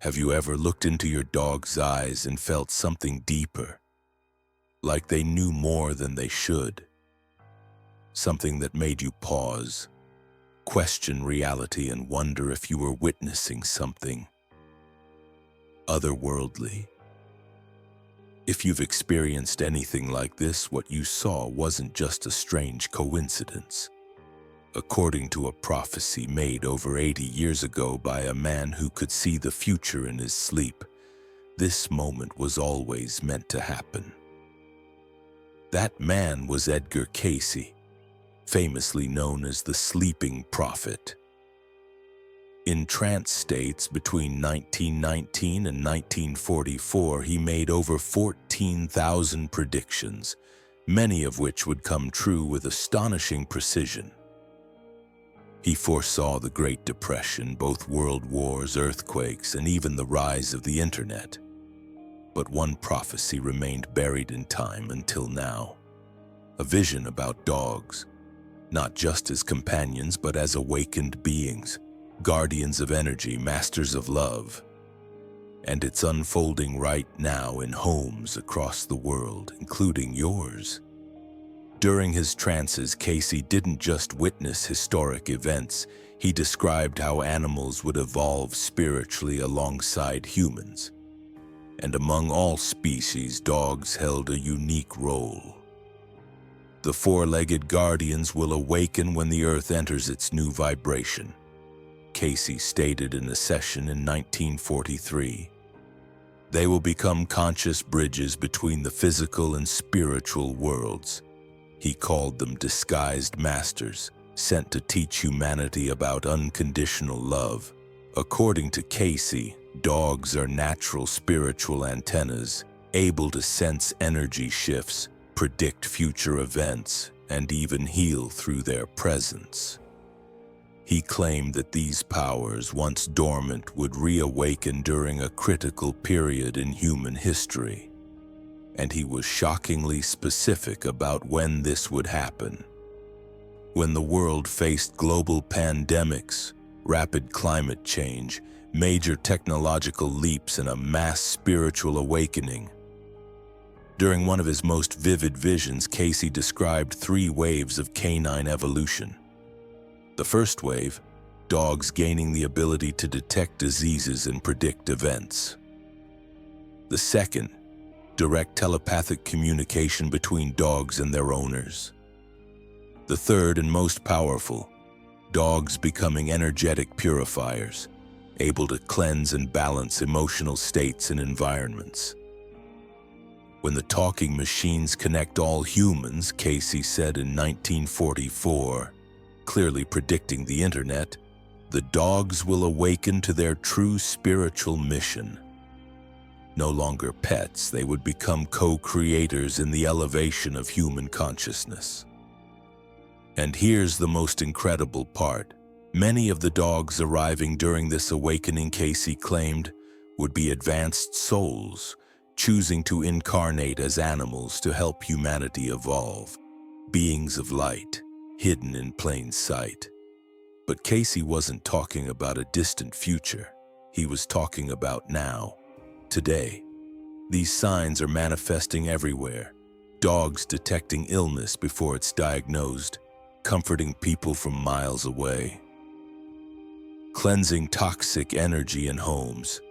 Have you ever looked into your dog's eyes and felt something deeper, like they knew more than they should? Something that made you pause, question reality, and wonder if you were witnessing something otherworldly. If you've experienced anything like this, what you saw wasn't just a strange coincidence. According to a prophecy made over 80 years ago by a man who could see the future in his sleep, this moment was always meant to happen. That man was Edgar Cayce, famously known as the Sleeping Prophet. In trance states between 1919 and 1944, he made over 14,000 predictions, many of which would come true with astonishing precision. He foresaw the Great Depression, both world wars, earthquakes, and even the rise of the internet. But one prophecy remained buried in time until now. A vision about dogs, not just as companions but as awakened beings, guardians of energy, masters of love. And it's unfolding right now in homes across the world, including yours. During his trances, Cayce didn't just witness historic events, he described how animals would evolve spiritually alongside humans. And among all species, dogs held a unique role. The four-legged guardians will awaken when the earth enters its new vibration, Cayce stated in a session in 1943. They will become conscious bridges between the physical and spiritual worlds. He called them disguised masters, sent to teach humanity about unconditional love. According to Cayce, dogs are natural spiritual antennas, able to sense energy shifts, predict future events, and even heal through their presence. He claimed that these powers, once dormant, would reawaken during a critical period in human history. And he was shockingly specific about when this would happen. When the world faced global pandemics, rapid climate change, major technological leaps, and a mass spiritual awakening. During one of his most vivid visions, Cayce described 3 waves of canine evolution. The first wave, dogs gaining the ability to detect diseases and predict events. The second, direct telepathic communication between dogs and their owners. The third and most powerful, dogs becoming energetic purifiers, able to cleanse and balance emotional states and environments. When the talking machines connect all humans, Cayce said in 1944, clearly predicting the internet, the dogs will awaken to their true spiritual mission. No longer pets, they would become co-creators in the elevation of human consciousness. And here's the most incredible part. Many of the dogs arriving during this awakening, Cayce claimed, would be advanced souls, choosing to incarnate as animals to help humanity evolve, beings of light, hidden in plain sight. But Cayce wasn't talking about a distant future. He was talking about now. Today, these signs are manifesting everywhere. Dogs detecting illness before it's diagnosed, comforting people from miles away. Cleansing toxic energy in homes,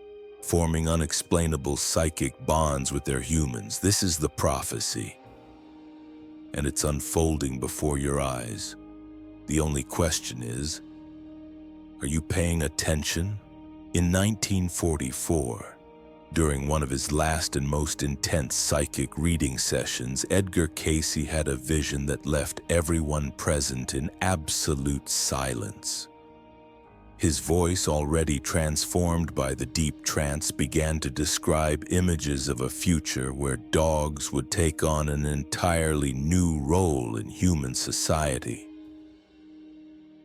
forming unexplainable psychic bonds with their humans. This is the prophecy. And it's unfolding before your eyes. The only question is, are you paying attention? In 1944, during one of his last and most intense psychic reading sessions, Edgar Cayce had a vision that left everyone present in absolute silence. His voice, already transformed by the deep trance, began to describe images of a future where dogs would take on an entirely new role in human society.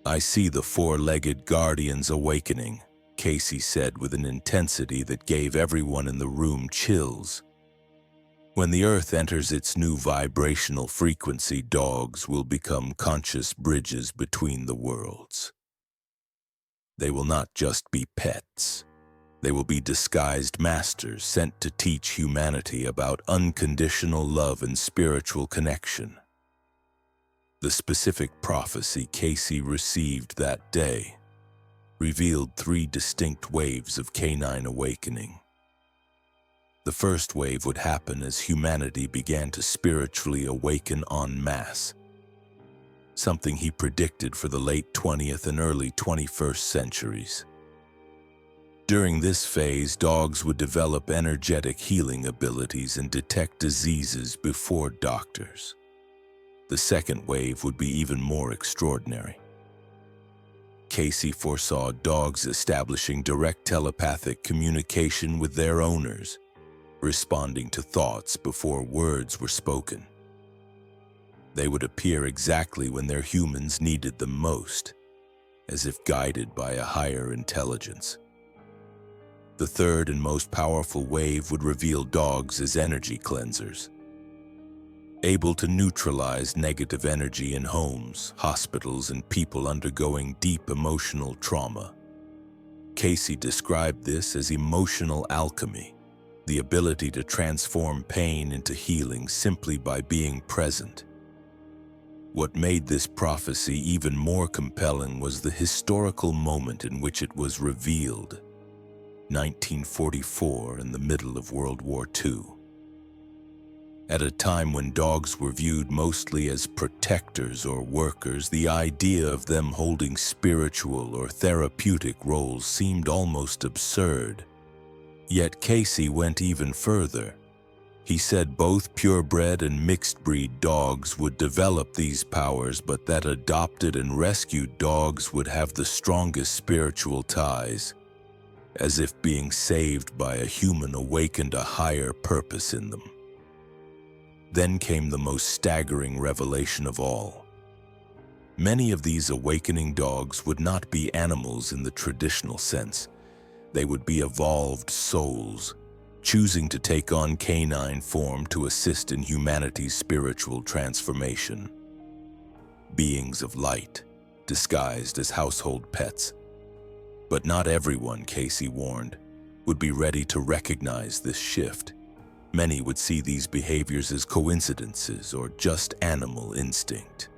I see the four-legged guardians awakening, Cayce said with an intensity that gave everyone in the room chills. When the earth enters its new vibrational frequency, dogs will become conscious bridges between the worlds. They will not just be pets. They will be disguised masters sent to teach humanity about unconditional love and spiritual connection. The specific prophecy Cayce received that day revealed 3 distinct waves of canine awakening. The first wave would happen as humanity began to spiritually awaken en masse, something he predicted for the late 20th and early 21st centuries. During this phase, dogs would develop energetic healing abilities and detect diseases before doctors. The second wave would be even more extraordinary. Cayce foresaw dogs establishing direct telepathic communication with their owners, responding to thoughts before words were spoken. They would appear exactly when their humans needed them most, as if guided by a higher intelligence. The third and most powerful wave would reveal dogs as energy cleansers, able to neutralize negative energy in homes, hospitals, and people undergoing deep emotional trauma. Cayce described this as emotional alchemy, the ability to transform pain into healing simply by being present. What made this prophecy even more compelling was the historical moment in which it was revealed, 1944, in the middle of World War II. At a time when dogs were viewed mostly as protectors or workers, the idea of them holding spiritual or therapeutic roles seemed almost absurd. Yet Cayce went even further. He said both purebred and mixed-breed dogs would develop these powers, but that adopted and rescued dogs would have the strongest spiritual ties, as if being saved by a human awakened a higher purpose in them. Then came the most staggering revelation of all. Many of these awakening dogs would not be animals in the traditional sense. They would be evolved souls, choosing to take on canine form to assist in humanity's spiritual transformation. Beings of light, disguised as household pets. But not everyone, Cayce warned, would be ready to recognize this shift. Many would see these behaviors as coincidences or just animal instinct.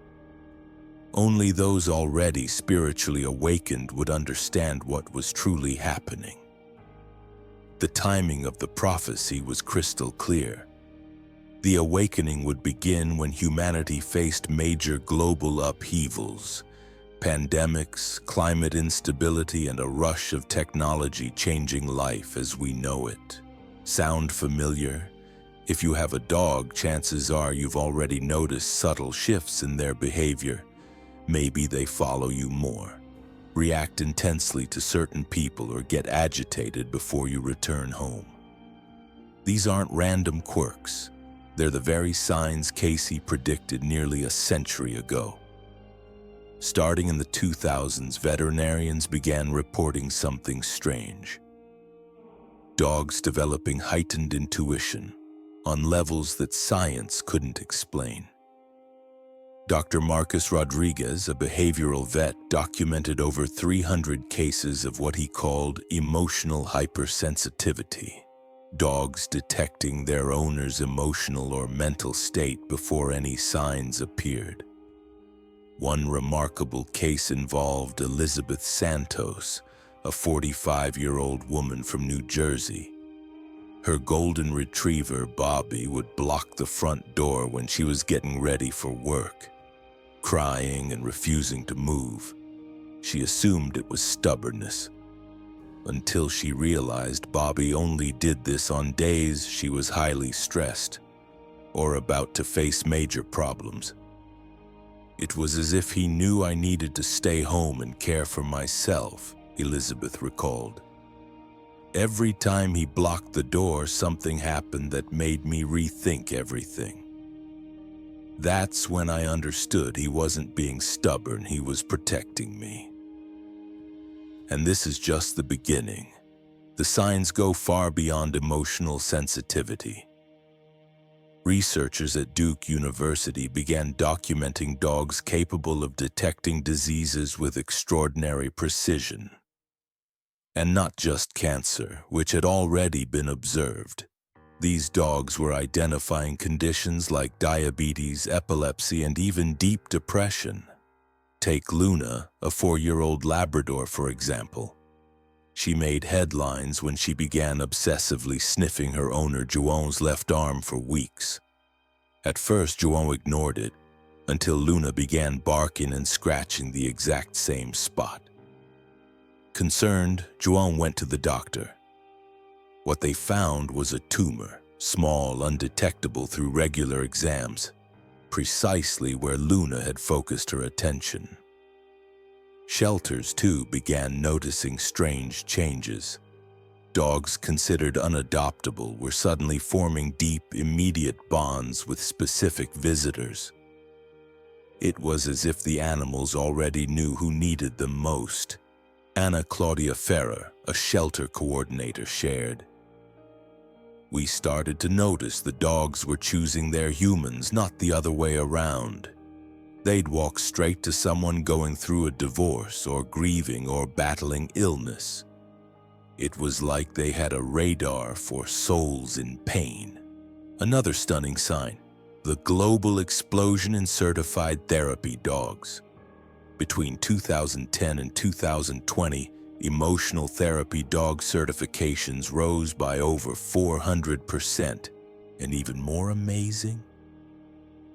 Only those already spiritually awakened would understand what was truly happening. The timing of the prophecy was crystal clear. The awakening would begin when humanity faced major global upheavals, pandemics, climate instability, and a rush of technology changing life as we know it. Sound familiar? If you have a dog, chances are you've already noticed subtle shifts in their behavior. Maybe they follow you more, react intensely to certain people, or get agitated before you return home. These aren't random quirks. They're the very signs Cayce predicted nearly a century ago. Starting in the 2000s, veterinarians began reporting something strange. Dogs developing heightened intuition on levels that science couldn't explain. Dr. Marcus Rodriguez, a behavioral vet, documented over 300 cases of what he called emotional hypersensitivity, dogs detecting their owner's emotional or mental state before any signs appeared. One remarkable case involved Elizabeth Santos, a 45-year-old woman from New Jersey. Her golden retriever, Bobby, would block the front door when she was getting ready for work, crying and refusing to move. She assumed it was stubbornness, until she realized Bobby only did this on days she was highly stressed or about to face major problems. It was as if he knew I needed to stay home and care for myself, Elizabeth recalled. Every time he blocked the door, something happened that made me rethink everything. That's when I understood he wasn't being stubborn, he was protecting me. And this is just the beginning. The signs go far beyond emotional sensitivity. Researchers at Duke University began documenting dogs capable of detecting diseases with extraordinary precision. And not just cancer, which had already been observed. These dogs were identifying conditions like diabetes, epilepsy, and even deep depression. Take Luna, a 4-year-old Labrador, for example. She made headlines when she began obsessively sniffing her owner Joan's left arm for weeks. At first, Joan ignored it, until Luna began barking and scratching the exact same spot. Concerned, Joan went to the doctor. What they found was a tumor, small, undetectable through regular exams, precisely where Luna had focused her attention. Shelters, too, began noticing strange changes. Dogs considered unadoptable were suddenly forming deep, immediate bonds with specific visitors. It was as if the animals already knew who needed them most. Anna Claudia Ferrer, a shelter coordinator, shared. We started to notice the dogs were choosing their humans, not the other way around. They'd walk straight to someone going through a divorce or grieving or battling illness. It was like they had a radar for souls in pain. Another stunning sign, the global explosion in certified therapy dogs. Between 2010 and 2020, emotional therapy dog certifications rose by over 400%. And even more amazing,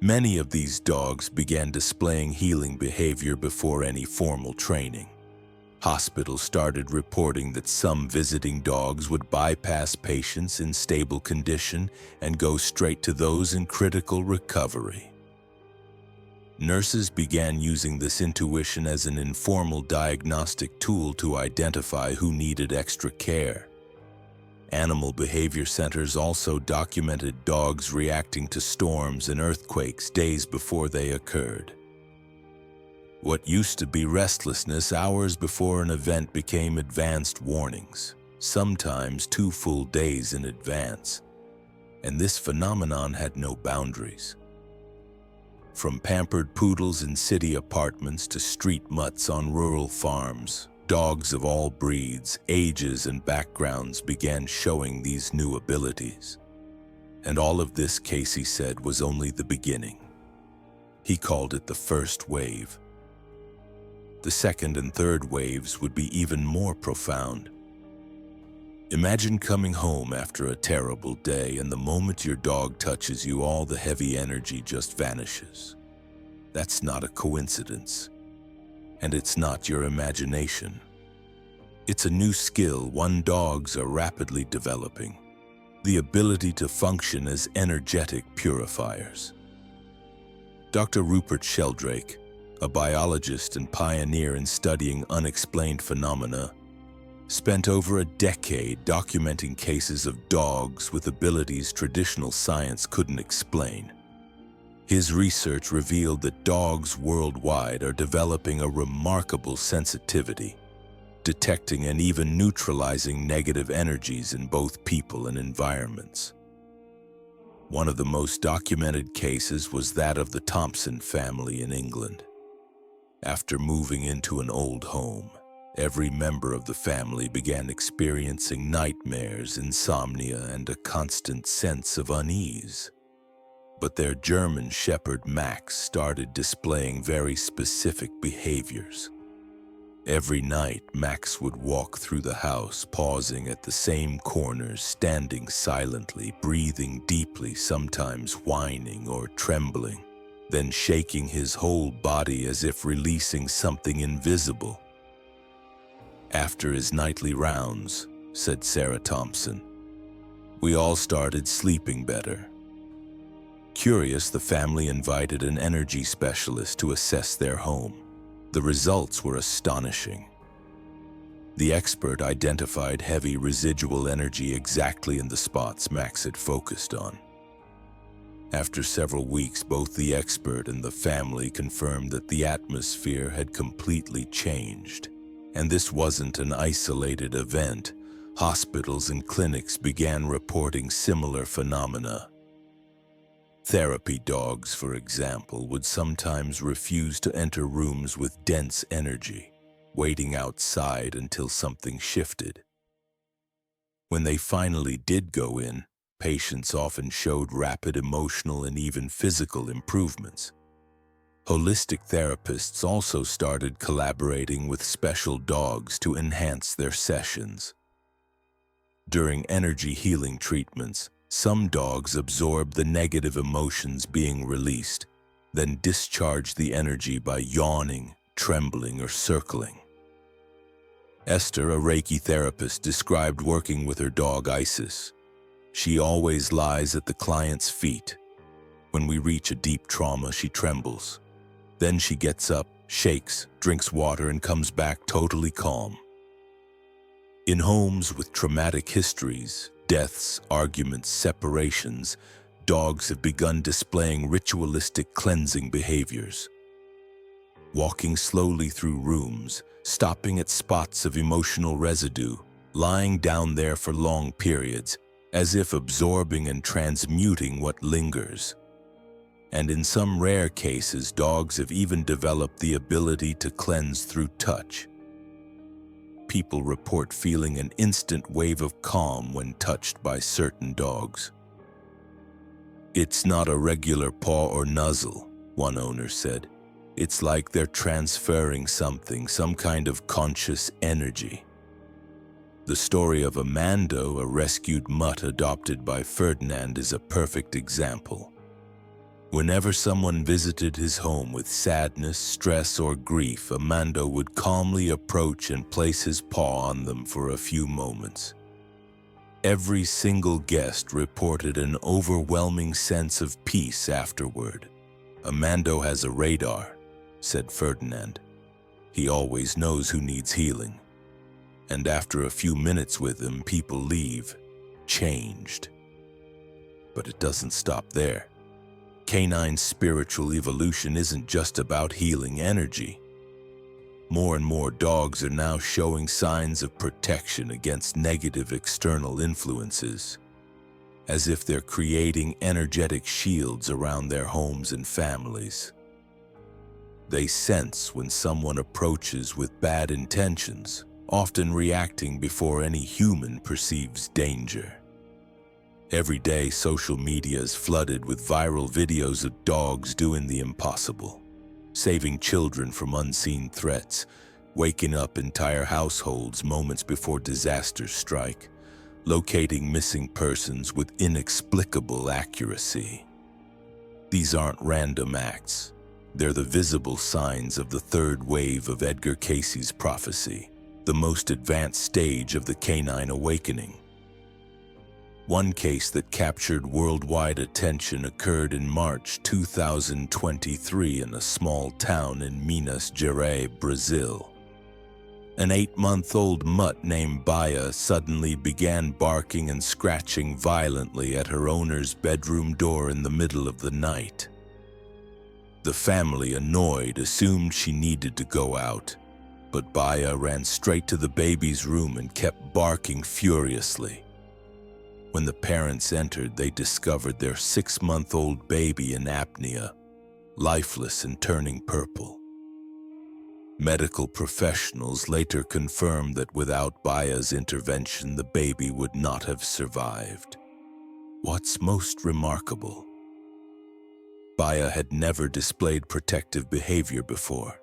many of these dogs began displaying healing behavior before any formal training. Hospitals started reporting that some visiting dogs would bypass patients in stable condition and go straight to those in critical recovery. Nurses began using this intuition as an informal diagnostic tool to identify who needed extra care. Animal behavior centers also documented dogs reacting to storms and earthquakes days before they occurred. What used to be restlessness hours before an event became advanced warnings, sometimes 2 full days in advance. And this phenomenon had no boundaries. From pampered poodles in city apartments to street mutts on rural farms, dogs of all breeds, ages, and backgrounds began showing these new abilities. And all of this, Cayce said, was only the beginning. He called it the first wave. The second and third waves would be even more profound. Imagine coming home after a terrible day, and the moment your dog touches you, all the heavy energy just vanishes. That's not a coincidence. And it's not your imagination. It's a new skill dogs are rapidly developing, the ability to function as energetic purifiers. Dr. Rupert Sheldrake, a biologist and pioneer in studying unexplained phenomena, spent over a decade documenting cases of dogs with abilities traditional science couldn't explain. His research revealed that dogs worldwide are developing a remarkable sensitivity, detecting and even neutralizing negative energies in both people and environments. One of the most documented cases was that of the Thompson family in England. After moving into an old home, every member of the family began experiencing nightmares, insomnia, and a constant sense of unease. But their German Shepherd Max started displaying very specific behaviors. Every night, Max would walk through the house, pausing at the same corners, standing silently, breathing deeply, sometimes whining or trembling, then shaking his whole body as if releasing something invisible. After his nightly rounds, said Sarah Thompson, we all started sleeping better. Curious, the family invited an energy specialist to assess their home. The results were astonishing. The expert identified heavy residual energy exactly in the spots Max had focused on. After several weeks, both the expert and the family confirmed that the atmosphere had completely changed. And this wasn't an isolated event. Hospitals and clinics began reporting similar phenomena. Therapy dogs, for example, would sometimes refuse to enter rooms with dense energy. waiting outside until something shifted. When they finally did go in, patients often showed rapid emotional and even physical improvements. Holistic therapists also started collaborating with special dogs to enhance their sessions. During energy healing treatments, some dogs absorb the negative emotions being released, then discharge the energy by yawning, trembling, or circling. Esther, a Reiki therapist, described working with her dog Isis. She always lies at the client's feet. When we reach a deep trauma, she trembles. Then she gets up, shakes, drinks water, and comes back totally calm. In homes with traumatic histories, deaths, arguments, separations, dogs have begun displaying ritualistic cleansing behaviors. Walking slowly through rooms, stopping at spots of emotional residue, lying down there for long periods, as if absorbing and transmuting what lingers. And in some rare cases, dogs have even developed the ability to cleanse through touch. People report feeling an instant wave of calm when touched by certain dogs. "It's not a regular paw or nuzzle," one owner said. "It's like they're transferring something, some kind of conscious energy." The story of Amando, a rescued mutt adopted by Ferdinand, is a perfect example. Whenever someone visited his home with sadness, stress, or grief, Amando would calmly approach and place his paw on them for a few moments. Every single guest reported an overwhelming sense of peace afterward. "Amando has a radar," said Ferdinand. "He always knows who needs healing." And after a few minutes with him, people leave, changed. But it doesn't stop there. Canine's spiritual evolution isn't just about healing energy. More and more dogs are now showing signs of protection against negative external influences, as if they're creating energetic shields around their homes and families. They sense when someone approaches with bad intentions, often reacting before any human perceives danger. Every day, social media is flooded with viral videos of dogs doing the impossible, saving children from unseen threats, waking up entire households moments before disasters strike, locating missing persons with inexplicable accuracy. These aren't random acts. They're the visible signs of the third wave of Edgar Cayce's prophecy, the most advanced stage of the canine awakening. One case that captured worldwide attention occurred in March 2023 in a small town in Minas Gerais, Brazil. An 8-month-old mutt named Baya suddenly began barking and scratching violently at her owner's bedroom door in the middle of the night. The family, annoyed, assumed she needed to go out, but Baya ran straight to the baby's room and kept barking furiously. When the parents entered, they discovered their 6-month-old baby in apnea, lifeless and turning purple. Medical professionals later confirmed that without Baya's intervention, the baby would not have survived. What's most remarkable? Baya had never displayed protective behavior before.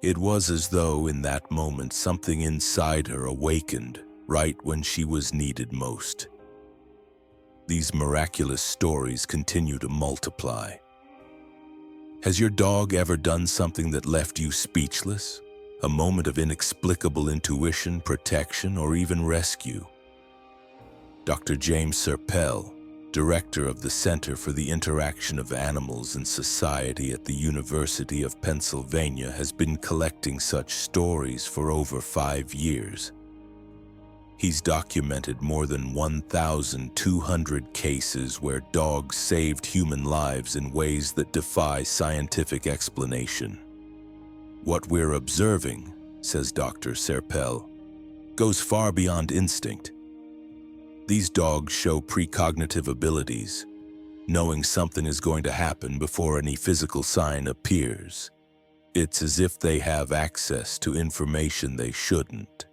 It was as though in that moment something inside her awakened right when she was needed most. These miraculous stories continue to multiply. Has your dog ever done something that left you speechless? A moment of inexplicable intuition, protection, or even rescue? Dr. James Serpell, director of the Center for the Interaction of Animals and Society at the University of Pennsylvania, has been collecting such stories for over 5 years. He's documented more than 1,200 cases where dogs saved human lives in ways that defy scientific explanation. What we're observing, says Dr. Serpell, goes far beyond instinct. These dogs show precognitive abilities, knowing something is going to happen before any physical sign appears. It's as if they have access to information they shouldn't.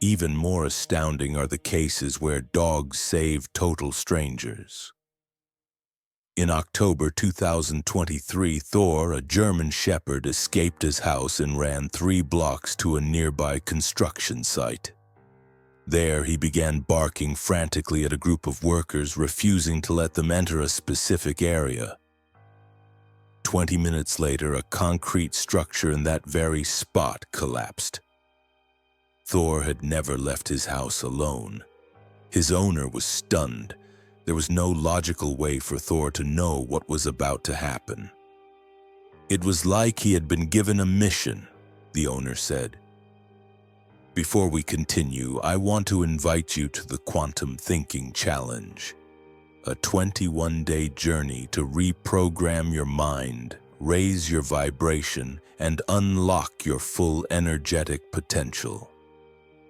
Even more astounding are the cases where dogs save total strangers. In October 2023, Thor, a German shepherd, escaped his house and ran 3 blocks to a nearby construction site. There, he began barking frantically at a group of workers, refusing to let them enter a specific area. 20 minutes later, a concrete structure in that very spot collapsed. Thor had never left his house alone. His owner was stunned. There was no logical way for Thor to know what was about to happen. It was like he had been given a mission, the owner said. Before we continue, I want to invite you to the Quantum Thinking Challenge, a 21-day journey to reprogram your mind, raise your vibration, and unlock your full energetic potential.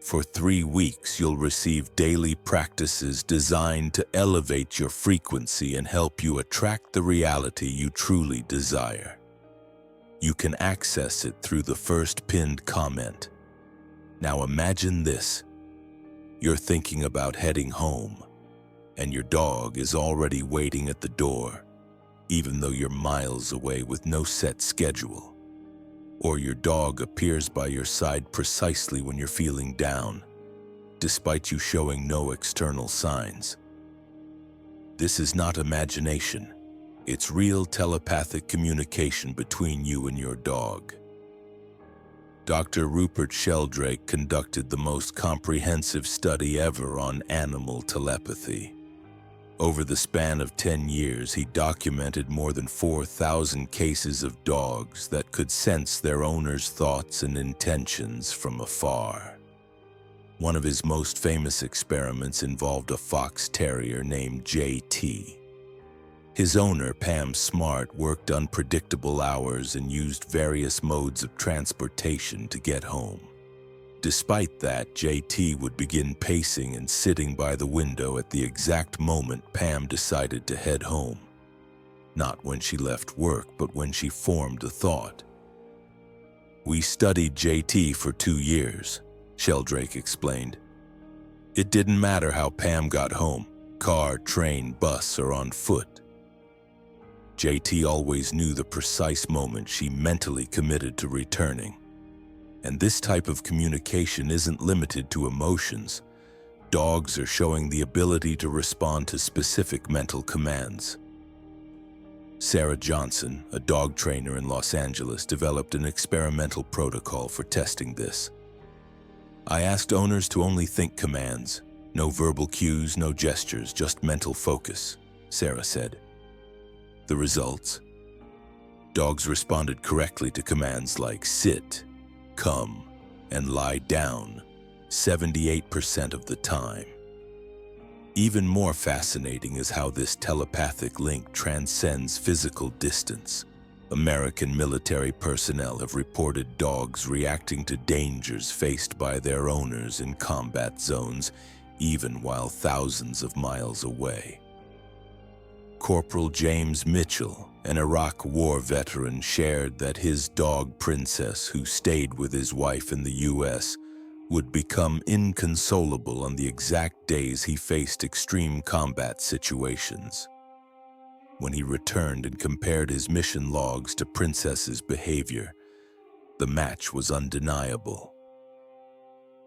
For 3 weeks, you'll receive daily practices designed to elevate your frequency and help you attract the reality you truly desire. You can access it through the first pinned comment. Now imagine this. You're thinking about heading home, and your dog is already waiting at the door, even though you're miles away with no set schedule. Or your dog appears by your side precisely when you're feeling down, despite you showing no external signs. This is not imagination. It's real telepathic communication between you and your dog. Dr. Rupert Sheldrake conducted the most comprehensive study ever on animal telepathy. Over the span of 10 years, he documented more than 4,000 cases of dogs that could sense their owner's thoughts and intentions from afar. One of his most famous experiments involved a fox terrier named JT. His owner, Pam Smart, worked unpredictable hours and used various modes of transportation to get home. Despite that, JT would begin pacing and sitting by the window at the exact moment Pam decided to head home. Not when she left work, but when she formed a thought. We studied JT for 2 years, Sheldrake explained. It didn't matter how Pam got home, car, train, bus, or on foot. JT always knew the precise moment she mentally committed to returning. And this type of communication isn't limited to emotions. Dogs are showing the ability to respond to specific mental commands. Sarah Johnson, a dog trainer in Los Angeles, developed an experimental protocol for testing this. I asked owners to only think commands. No verbal cues, no gestures, just mental focus, Sarah said. The results? Dogs responded correctly to commands like sit, come, and lie down 78% of the time. Even more fascinating is how this telepathic link transcends physical distance. American military personnel have reported dogs reacting to dangers faced by their owners in combat zones, even while thousands of miles away. Corporal James Mitchell, an Iraq War veteran, shared that his dog Princess, who stayed with his wife in the U.S., would become inconsolable on the exact days he faced extreme combat situations. When he returned and compared his mission logs to Princess's behavior, the match was undeniable.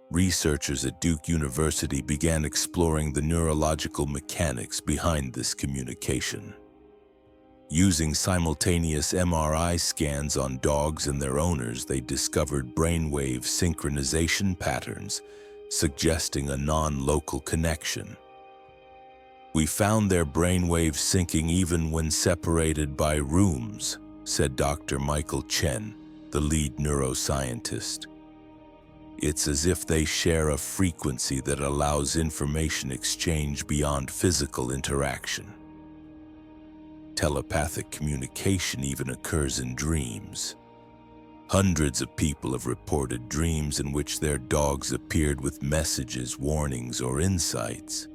Researchers at Duke University began exploring the neurological mechanics behind this communication. Using simultaneous MRI scans on dogs and their owners, they discovered brainwave synchronization patterns, suggesting a non-local connection. We found their brainwaves syncing even when separated by rooms, said Dr. Michael Chen, the lead neuroscientist. It's as if they share a frequency that allows information exchange beyond physical interaction. Telepathic communication even occurs in dreams. Hundreds of people have reported dreams in which their dogs appeared with messages, warnings, or insights,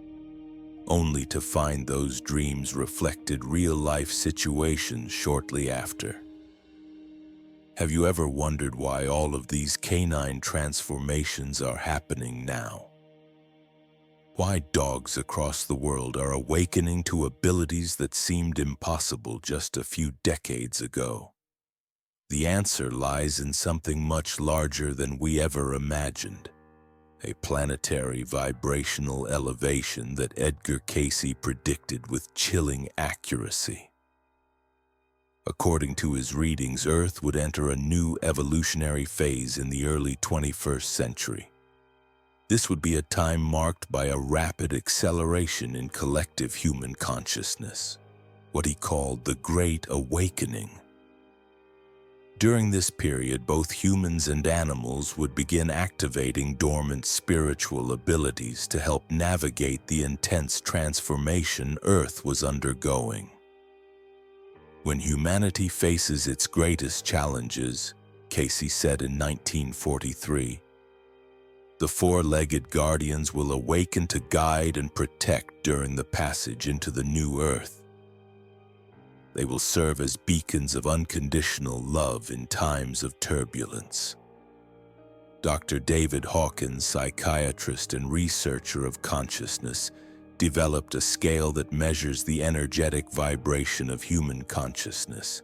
only to find those dreams reflected real-life situations shortly after. Have you ever wondered why all of these canine transformations are happening now? Why dogs across the world are awakening to abilities that seemed impossible just a few decades ago? The answer lies in something much larger than we ever imagined. A planetary vibrational elevation that Edgar Cayce predicted with chilling accuracy. According to his readings, Earth would enter a new evolutionary phase in the early 21st century. This would be a time marked by a rapid acceleration in collective human consciousness, what he called the Great Awakening. During this period, both humans and animals would begin activating dormant spiritual abilities to help navigate the intense transformation Earth was undergoing. When humanity faces its greatest challenges, Cayce said in 1943, the four-legged guardians will awaken to guide and protect during the passage into the new Earth. They will serve as beacons of unconditional love in times of turbulence. Dr. David Hawkins, psychiatrist and researcher of consciousness, developed a scale that measures the energetic vibration of human consciousness.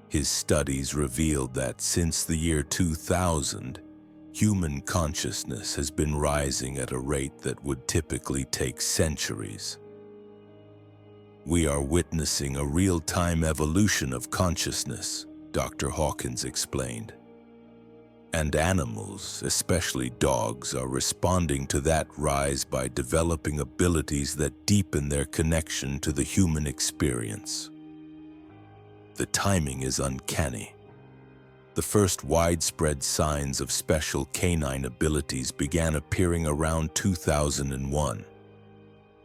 His studies revealed that since the year 2000, human consciousness has been rising at a rate that would typically take centuries. We are witnessing a real-time evolution of consciousness, Dr. Hawkins explained. And animals, especially dogs, are responding to that rise by developing abilities that deepen their connection to the human experience. The timing is uncanny. The first widespread signs of special canine abilities began appearing around 2001,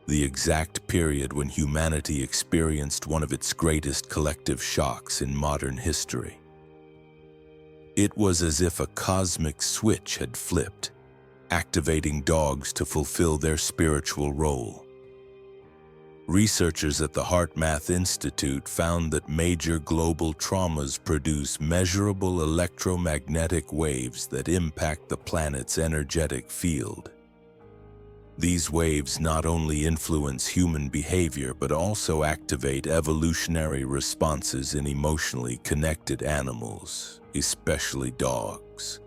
the exact period when humanity experienced one of its greatest collective shocks in modern history. It was as if a cosmic switch had flipped, activating dogs to fulfill their spiritual role. Researchers at the HeartMath Institute found that major global traumas produce measurable electromagnetic waves that impact the planet's energetic field. These waves not only influence human behavior but also activate evolutionary responses in emotionally connected animals, especially dogs.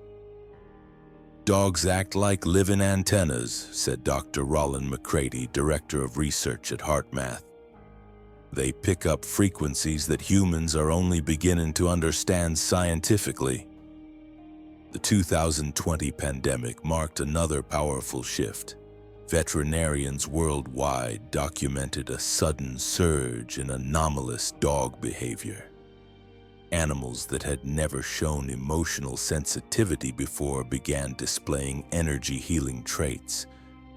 Dogs act like living antennas, said Dr. Roland McCready, director of research at HeartMath. They pick up frequencies that humans are only beginning to understand scientifically. The 2020 pandemic marked another powerful shift. Veterinarians worldwide documented a sudden surge in anomalous dog behavior. Animals that had never shown emotional sensitivity before began displaying energy-healing traits,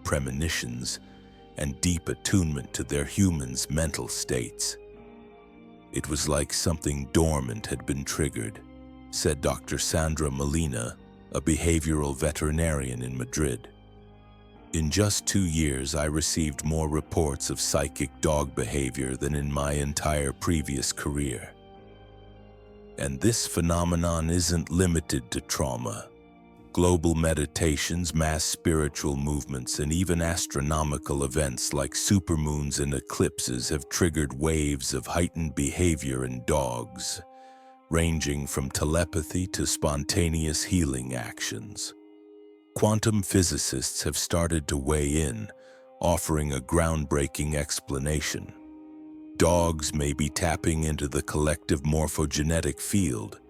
premonitions, and deep attunement to their humans' mental states. It was like something dormant had been triggered, said Dr. Sandra Molina, a behavioral veterinarian in Madrid. In just 2 years, I received more reports of psychic dog behavior than in my entire previous career. And this phenomenon isn't limited to trauma. Global meditations, mass spiritual movements, and even astronomical events like supermoons and eclipses have triggered waves of heightened behavior in dogs, ranging from telepathy to spontaneous healing actions. Quantum physicists have started to weigh in, offering a groundbreaking explanation. Dogs may be tapping into the collective morphogenetic field,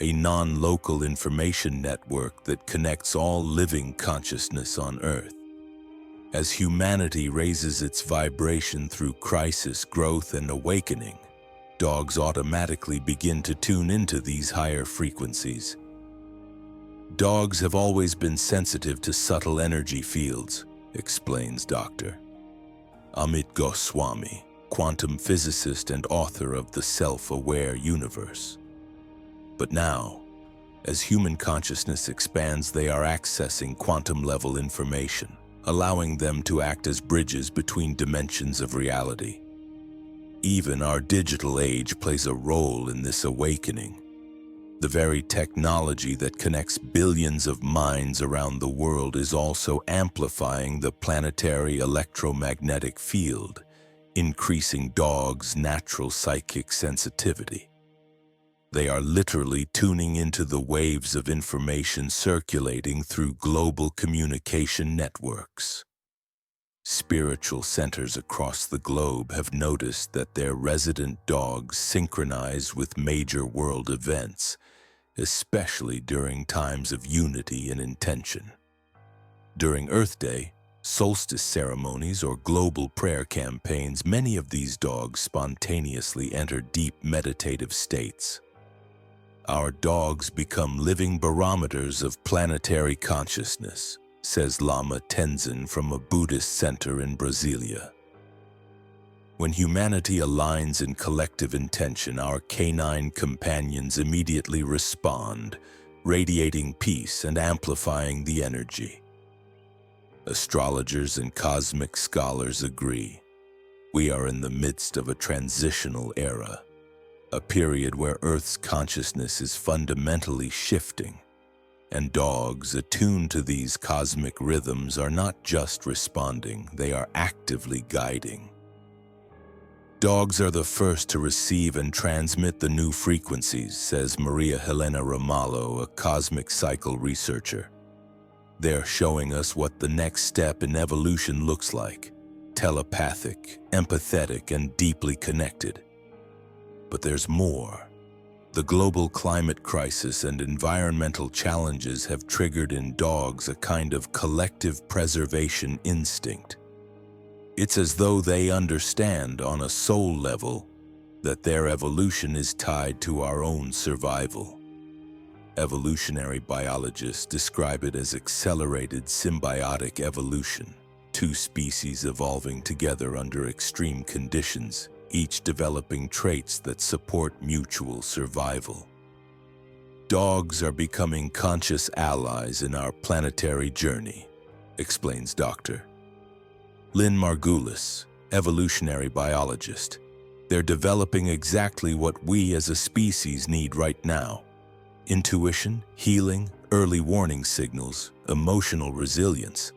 a non-local information network that connects all living consciousness on Earth. As humanity raises its vibration through crisis, growth, and awakening, dogs automatically begin to tune into these higher frequencies. Dogs have always been sensitive to subtle energy fields, explains Dr. Amit Goswami, quantum physicist and author of The Self-Aware Universe. But now, as human consciousness expands, they are accessing quantum-level information, allowing them to act as bridges between dimensions of reality. Even our digital age plays a role in this awakening. The very technology that connects billions of minds around the world is also amplifying the planetary electromagnetic field, increasing dogs' natural psychic sensitivity. They are literally tuning into the waves of information circulating through global communication networks. Spiritual centers across the globe have noticed that their resident dogs synchronize with major world events, especially during times of unity and intention. During Earth Day, solstice ceremonies, or global prayer campaigns, many of these dogs spontaneously enter deep meditative states. Our dogs become living barometers of planetary consciousness, says Lama Tenzin from a Buddhist center in Brasilia. When humanity aligns in collective intention, our canine companions immediately respond, radiating peace and amplifying the energy. Astrologers and cosmic scholars agree. We are in the midst of a transitional era, a period where Earth's consciousness is fundamentally shifting, and dogs attuned to these cosmic rhythms are not just responding, they are actively guiding. Dogs are the first to receive and transmit the new frequencies, says Maria Helena Ramallo, a cosmic cycle researcher. They're showing us what the next step in evolution looks like: telepathic, empathetic, and deeply connected. But there's more. The global climate crisis and environmental challenges have triggered in dogs a kind of collective preservation instinct. It's as though they understand on a soul level that their evolution is tied to our own survival. Evolutionary biologists describe it as accelerated symbiotic evolution, two species evolving together under extreme conditions, each developing traits that support mutual survival. Dogs are becoming conscious allies in our planetary journey, explains Dr. Lynn Margulis, evolutionary biologist. They're developing exactly what we as a species need right now: intuition, healing, early warning signals, emotional resilience.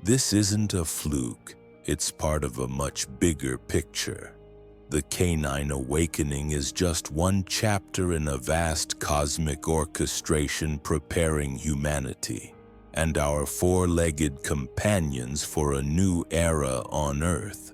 This isn't a fluke. It's part of a much bigger picture. The canine awakening is just one chapter in a vast cosmic orchestration preparing humanity and our four-legged companions for a new era on Earth.